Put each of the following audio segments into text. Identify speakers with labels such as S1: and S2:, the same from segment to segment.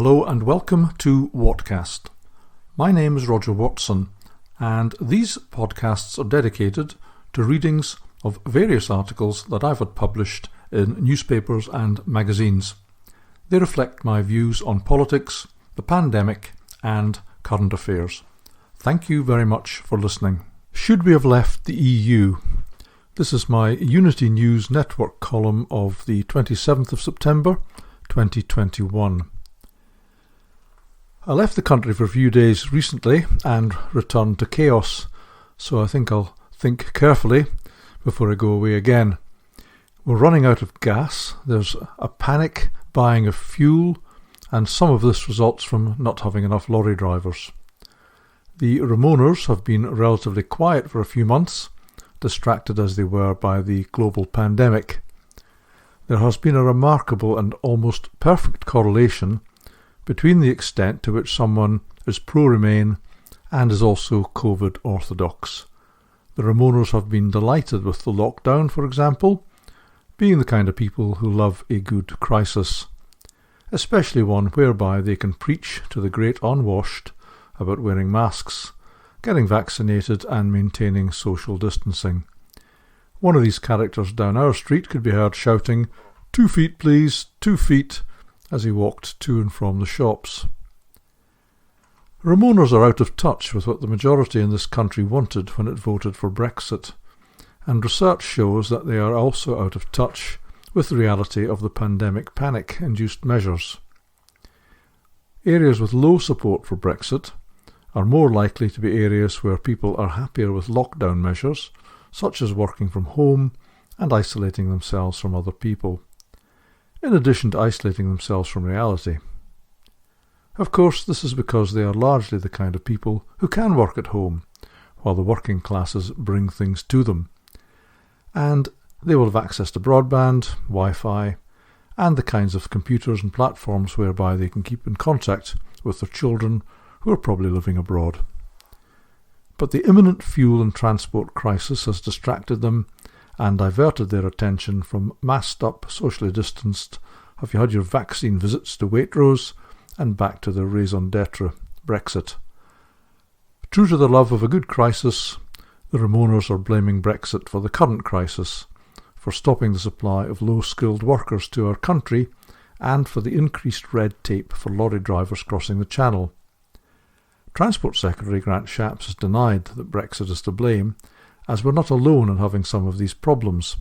S1: Hello and welcome to Whatcast. My name is Roger Watson, and these podcasts are dedicated to readings of various articles that I've had published in newspapers and magazines. They reflect my views on politics, the pandemic, and current affairs. Thank you very much for listening. Should we have left the EU? This is my Unity News Network column of the 27th of September 2021. I left the country for a few days recently and returned to chaos, so I think I'll think carefully before I go away again. We're running out of gas, there's a panic buying of fuel, and some of this results from not having enough lorry drivers. The Remoaners have been relatively quiet for a few months, distracted as they were by the global pandemic. There has been a remarkable and almost perfect correlation between the extent to which someone is pro-Remain and is also COVID orthodox. The Remoaners have been delighted with the lockdown, for example, being the kind of people who love a good crisis, especially one whereby they can preach to the great unwashed about wearing masks, getting vaccinated and maintaining social distancing. One of these characters down our street could be heard shouting, 2 feet please, 2 feet, as he walked to and from the shops. Remoaners are out of touch with what the majority in this country wanted when it voted for Brexit, and research shows that they are also out of touch with the reality of the pandemic panic-induced measures. Areas with low support for Brexit are more likely to be areas where people are happier with lockdown measures, such as working from home and isolating themselves from other people, in addition to isolating themselves from reality. Of course, this is because they are largely the kind of people who can work at home, while the working classes bring things to them. And they will have access to broadband, Wi-Fi, and the kinds of computers and platforms whereby they can keep in contact with their children who are probably living abroad. But the imminent fuel and transport crisis has distracted them and diverted their attention from masked-up, socially distanced, have you had your vaccine visits to Waitrose, and back to their raison d'etre, Brexit. True to their love of a good crisis, the Remoaners are blaming Brexit for the current crisis, for stopping the supply of low-skilled workers to our country, and for the increased red tape for lorry drivers crossing the Channel. Transport Secretary Grant Shapps has denied that Brexit is to blame, as we're not alone in having some of these problems.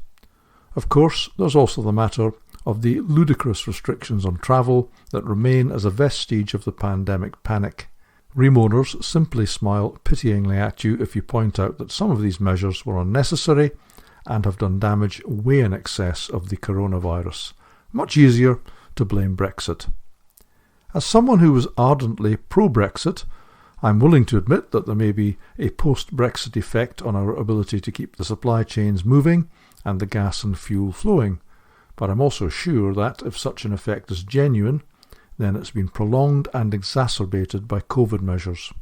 S1: Of course, there's also the matter of the ludicrous restrictions on travel that remain as a vestige of the pandemic panic. Remoaners simply smile pityingly at you if you point out that some of these measures were unnecessary and have done damage way in excess of the coronavirus. Much easier to blame Brexit. As someone who was ardently pro-Brexit, I'm willing to admit that there may be a post-Brexit effect on our ability to keep the supply chains moving and the gas and fuel flowing, but I'm also sure that if such an effect is genuine, then it's been prolonged and exacerbated by COVID measures.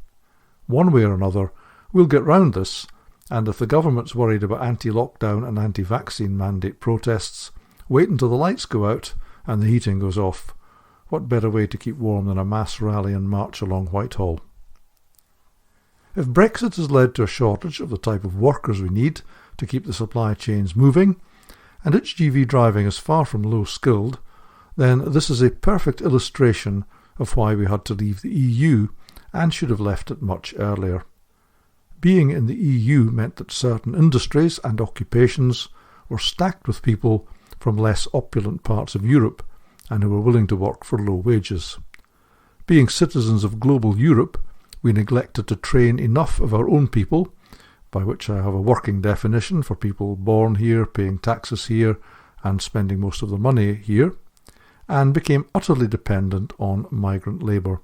S1: One way or another, we'll get round this, and if the government's worried about anti-lockdown and anti-vaccine mandate protests, wait until the lights go out and the heating goes off. What better way to keep warm than a mass rally and march along Whitehall? If Brexit has led to a shortage of the type of workers we need to keep the supply chains moving, and HGV driving is far from low-skilled, then this is a perfect illustration of why we had to leave the EU and should have left it much earlier. Being in the EU meant that certain industries and occupations were stacked with people from less opulent parts of Europe and who were willing to work for low wages. Being citizens of global Europe, we neglected to train enough of our own people, by which I have a working definition for people born here, paying taxes here, and spending most of their money here, and became utterly dependent on migrant labour.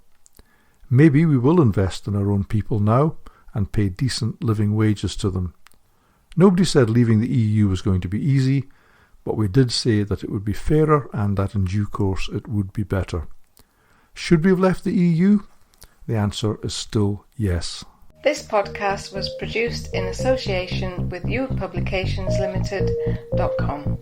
S1: Maybe we will invest in our own people now and pay decent living wages to them. Nobody said leaving the EU was going to be easy, but we did say that it would be fairer and that in due course it would be better. Should we have left the EU? The answer is still yes.
S2: This podcast was produced in association with youthpublicationslimited.com.